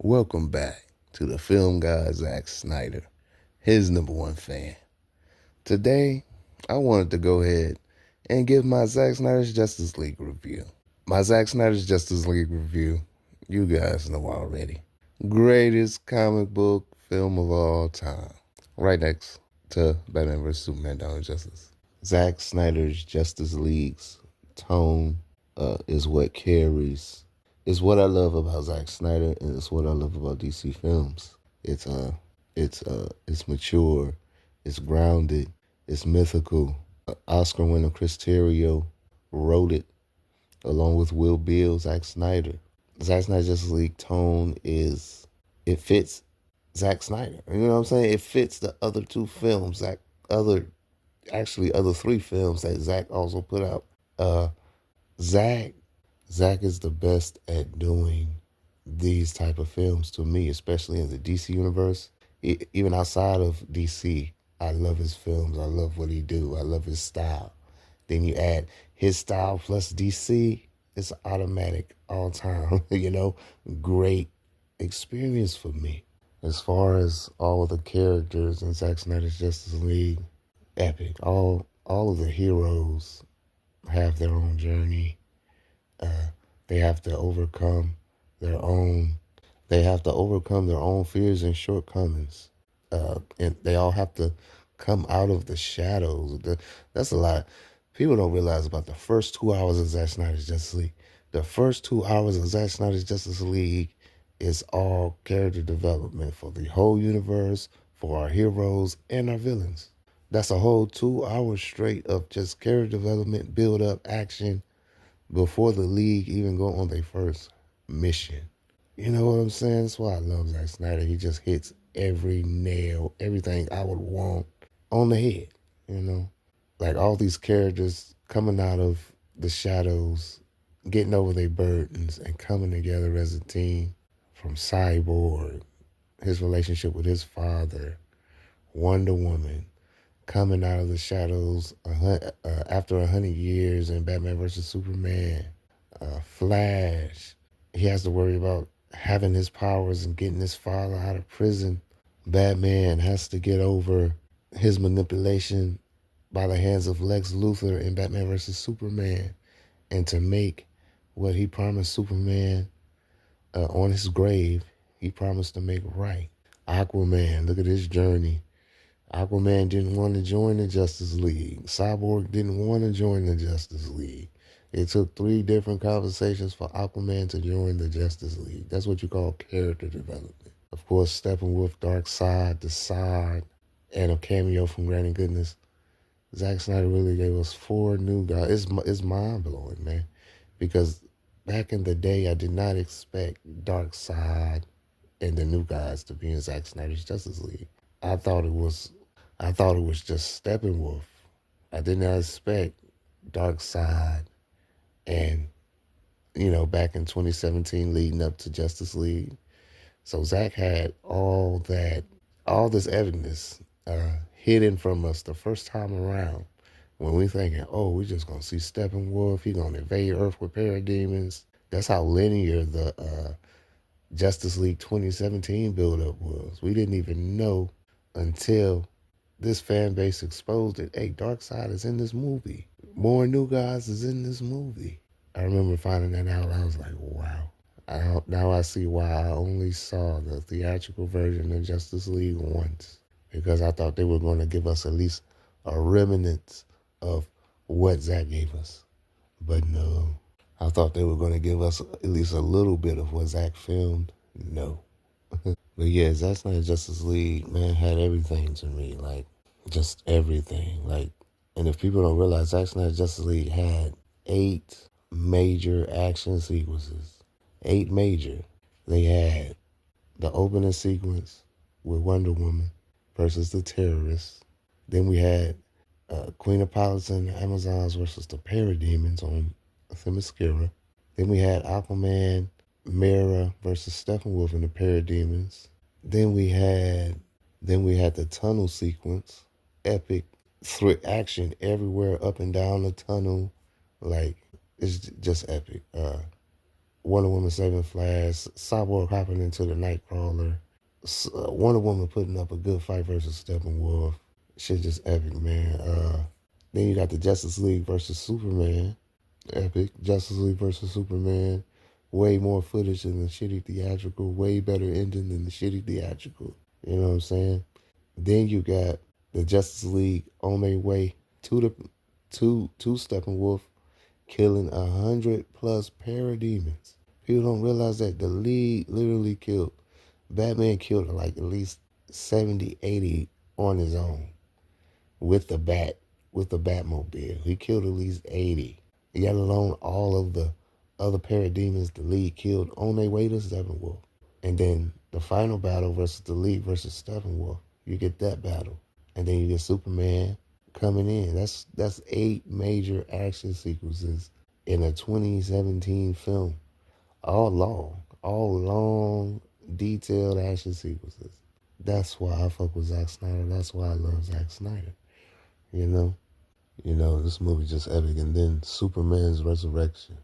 Welcome back to the film guy Zack Snyder, his number one fan. Today, I wanted to go ahead and give my Zack Snyder's Justice League review. My Zack Snyder's Justice League review, you guys know already. Greatest comic book film of all time. Right next to Batman vs. Superman: Dawn of Justice. Zack Snyder's Justice League's tone is what carries. It's what I love about Zack Snyder, and it's what I love about DC films. It's mature, it's grounded, it's mythical. Oscar winner Chris Terrio wrote it along with Will Beall, Zack Snyder. Zack Snyder's Justice League tone it fits Zack Snyder. You know what I'm saying? It fits the other two films, other three films that Zack also put out. Zack is the best at doing these type of films to me, especially in the DC universe. Even outside of DC, I love his films. I love what he do. I love his style. Then you add his style plus DC, it's automatic all time. Great experience for me. As far as all of the characters in Zack Snyder's Justice League, epic. All of the heroes have their own journey. They have to overcome their own. They have to overcome their own fears and shortcomings, and they all have to come out of the shadows. That's a lot. People don't realize about the first 2 hours of Zack Snyder's Justice League. The first 2 hours of Zack Snyder's Justice League is all character development for the whole universe, for our heroes and our villains. That's a whole 2 hours straight of just character development, build up, action, before the League even go on their first mission. You know what I'm saying? That's why I love Zack Snyder. He just hits every nail, everything I would want on the head, Like all these characters coming out of the shadows, getting over their burdens and coming together as a team. From Cyborg, his relationship with his father, Wonder Woman, coming out of the shadows after 100 years in Batman vs. Superman. Flash, he has to worry about having his powers and getting his father out of prison. Batman has to get over his manipulation by the hands of Lex Luthor in Batman vs. Superman, and to make what he promised Superman on his grave, he promised to make right. Aquaman, look at his journey. Aquaman didn't want to join the Justice League. Cyborg didn't want to join the Justice League. It took 3 different conversations for Aquaman to join the Justice League. That's what you call character development. Of course, Steppenwolf, Darkseid, the Sod, and a cameo from Granny Goodness. Zack Snyder really gave us 4 new guys. It's mind-blowing, man. Because back in the day, I did not expect Darkseid and the new guys to be in Zack Snyder's Justice League. I thought it was just Steppenwolf. I did not expect Darkseid, and back in 2017 leading up to Justice League. So Zack had all this evidence hidden from us the first time around, when we thinking, oh, we just gonna see Steppenwolf, he gonna invade Earth with parademons. That's how linear the Justice League 2017 build-up was. We didn't even know until this fan base exposed it. Hey, Darkseid is in this movie. More new guys is in this movie. I remember finding that out. I was like, wow. Now I see why I only saw the theatrical version of Justice League once. Because I thought they were going to give us at least a remnant of what Zack gave us. But no. I thought they were going to give us at least a little bit of what Zack filmed. No. But yeah, Zack Snyder's Justice League, man, had everything to me. Like, just everything. Like, and if people don't realize, Zack Snyder's Justice League had 8 major action sequences. 8 major. They had the opening sequence with Wonder Woman versus the terrorists. Then we had Queen Apollo and the Amazons versus the parademons on Themyscira. Then we had Aquaman, Mera versus Steppenwolf and the parademons. Then we had the tunnel sequence, epic action everywhere, up and down the tunnel, like it's just epic. Wonder Woman saving Flash, Cyborg hopping into the Nightcrawler, Wonder Woman putting up a good fight versus Steppenwolf. Shit just epic, man. Then you got the Justice League versus Superman. Epic. Justice League versus Superman. Way more footage than the shitty theatrical. Way better ending than the shitty theatrical. You know what I'm saying? Then you got the Justice League on their way to the to Steppenwolf, killing 100+ parademons. People don't realize that the League literally killed. Batman killed like at least 70, 80 on his own with the Batmobile. He killed at least 80. Yet alone all of the other parademons the League killed on their way to Steppenwolf. And then the final battle versus the League versus Steppenwolf. You get that battle. And then you get Superman coming in. That's 8 major action sequences in a 2017 film. All long, detailed action sequences. That's why I fuck with Zack Snyder. That's why I love Zack Snyder. You know? This movie just epic. And then Superman's resurrection.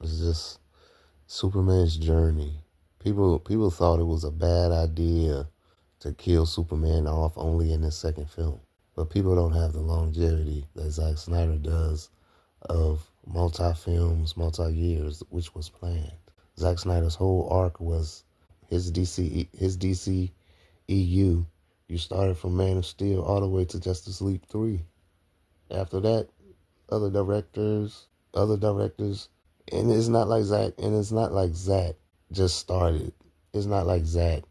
It's just Superman's journey. People thought it was a bad idea to kill Superman off only in the second film. But people don't have the longevity that Zack Snyder does of multi-films, multi-years, which was planned. Zack Snyder's whole arc was his DC EU. You started from Man of Steel all the way to Justice League 3. After that, other directors, and it's not like Zack just started. It's not like Zack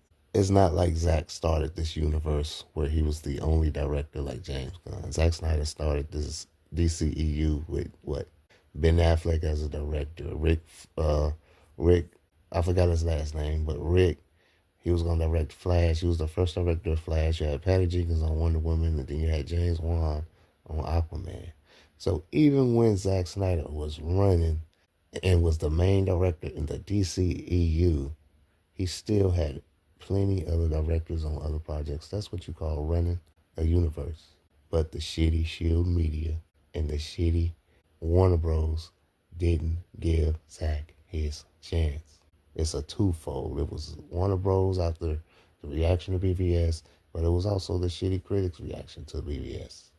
started this universe where he was the only director like James Gunn. Zack Snyder started this DCEU with what? Ben Affleck as a director. Rick, I forgot his last name, but Rick, he was going to direct Flash. He was the first director of Flash. You had Patty Jenkins on Wonder Woman, and then you had James Wan on Aquaman. So even when Zack Snyder was running and was the main director in the DCEU, he still had plenty other directors on other projects. That's what you call running a universe. But the shitty Shill Media and the shitty Warner Bros. Didn't give Zack his chance. It's a twofold. It was Warner Bros. After the reaction to BVS, but it was also the shitty critics' reaction to BVS.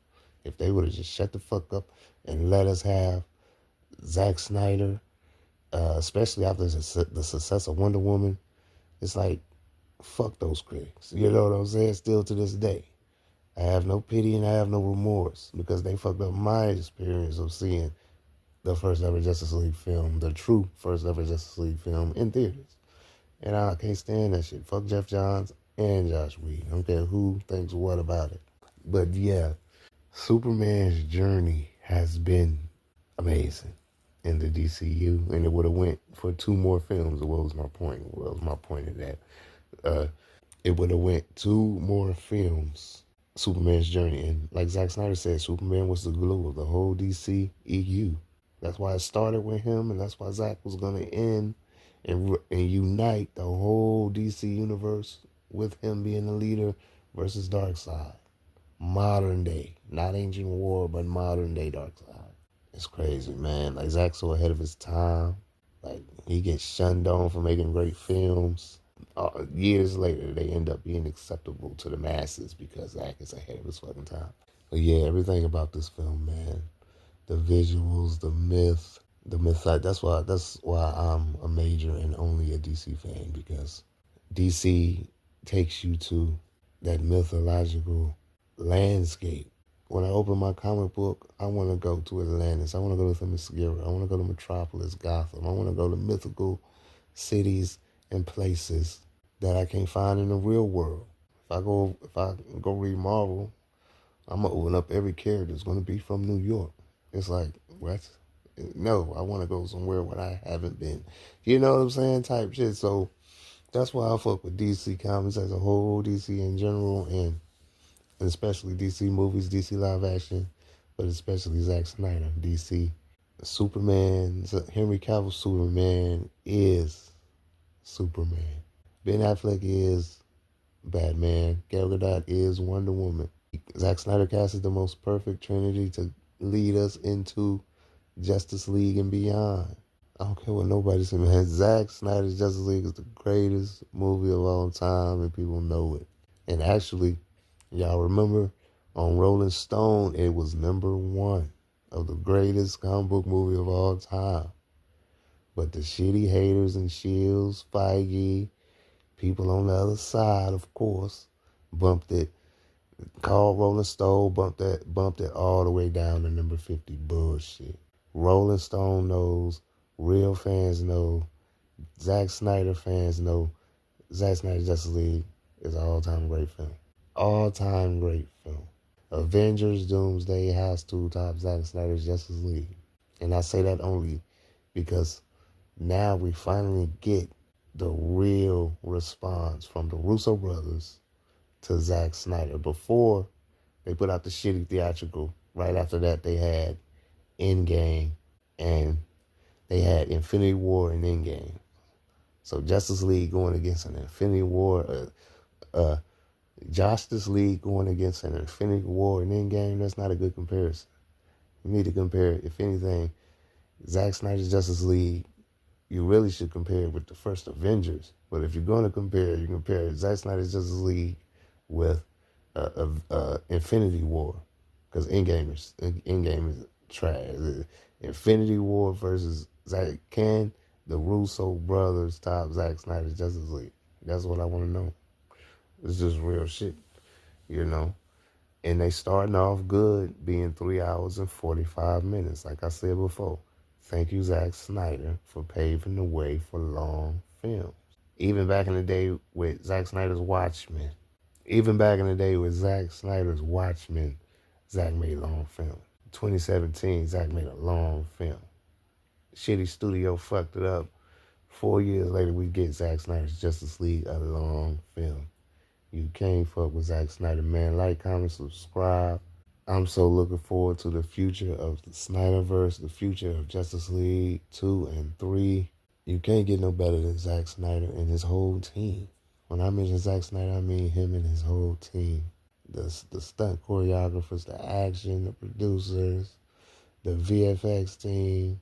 If they would have just shut the fuck up and let us have Zack Snyder, especially after the success of Wonder Woman, it's like, fuck those critics. You know what I'm saying? Still to this day. I have no pity and I have no remorse because they fucked up my experience of seeing the first ever Justice League film, the true first ever Justice League film in theaters. And I can't stand that shit. Fuck Jeff Johns and Josh Whedon. I don't care who thinks what about it. But yeah, Superman's journey has been amazing in the DCU, and it would have went for 2 more films. What was my point? What was my point in that? It would have went 2 more films, Superman's journey. And like Zack Snyder said, Superman was the glue of the whole DCEU. That's why it started with him, and that's why Zack was going to end and unite the whole DC universe with him being the leader versus Darkseid. Modern day. Not ancient war, but modern day Darkseid. It's crazy, man. Like, Zack's so ahead of his time. Like, he gets shunned on for making great films. Years later, they end up being acceptable to the masses because Zack is ahead of his fucking time. But yeah, everything about this film, man. The visuals, the myth. That's why I'm a major and only a DC fan, because DC takes you to that mythological landscape. When I open my comic book, I want to go to Atlantis. I want to go to Themyscira. I want to go to Metropolis, Gotham. I want to go to mythical cities and places that I can't find in the real world. If I go read Marvel, I'm gonna open up every character that's gonna be from New York. It's like, what? No, I want to go somewhere where I haven't been. You know what I'm saying? Type shit. So that's why I fuck with DC Comics as a whole, DC in general, and especially DC movies, DC live action, but especially Zack Snyder, DC. Superman, Henry Cavill Superman is Superman. Ben Affleck is Batman. Gal Gadot is Wonder Woman. Zack Snyder cast is the most perfect trinity to lead us into Justice League and beyond. I don't care what nobody says, man. Zack Snyder's Justice League is the greatest movie of all time, and people know it. And actually, y'all remember on Rolling Stone, it was #1 of the greatest comic book movie of all time. But the shitty haters and Shills, Feige, people on the other side, of course, bumped it. Called Rolling Stone, bumped it all the way down to #50. Bullshit. Rolling Stone knows, real fans know, Zack Snyder fans know, Zack Snyder Justice League is an all-time great film. All-time great film. Avengers Doomsday has to top Zack Snyder's Justice League. And I say that only because now we finally get the real response from the Russo brothers to Zack Snyder. Before, they put out the shitty theatrical. Right after that, they had Endgame and they had Infinity War and Endgame. So Justice League going against an Infinity War, Justice League going against an Infinity War and Endgame, that's not a good comparison. You need to compare, if anything, Zack Snyder's Justice League, you really should compare it with the first Avengers. But if you're going to compare, you compare Zack Snyder's Justice League with Infinity War, because Endgame is trash. Infinity War versus can the Russo brothers top Zack Snyder's Justice League? That's what I want to know. It's just real shit, you know. And they starting off good, being 3 hours and 45 minutes. Like I said before, thank you, Zack Snyder, for paving the way for long films. Even back in the day with Zack Snyder's Watchmen, Zack made long film. 2017, Zack made a long film. Shitty studio fucked it up. 4 years later, we get Zack Snyder's Justice League, a long film. You can't fuck with Zack Snyder, man. Like, comment, subscribe. I'm so looking forward to the future of the Snyderverse, the future of Justice League 2 and 3. You can't get no better than Zack Snyder and his whole team. When I mention Zack Snyder, I mean him and his whole team. The stunt choreographers, the action, the producers, the VFX team,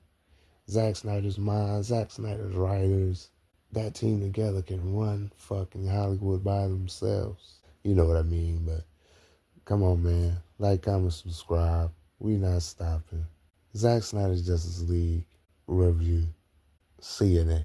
Zack Snyder's mind, Zack Snyder's writers. That team together can run fucking Hollywood by themselves. You know what I mean, but come on, man. Like, comment, subscribe. We not stopping. Zack Snyder's Justice League review. See you next.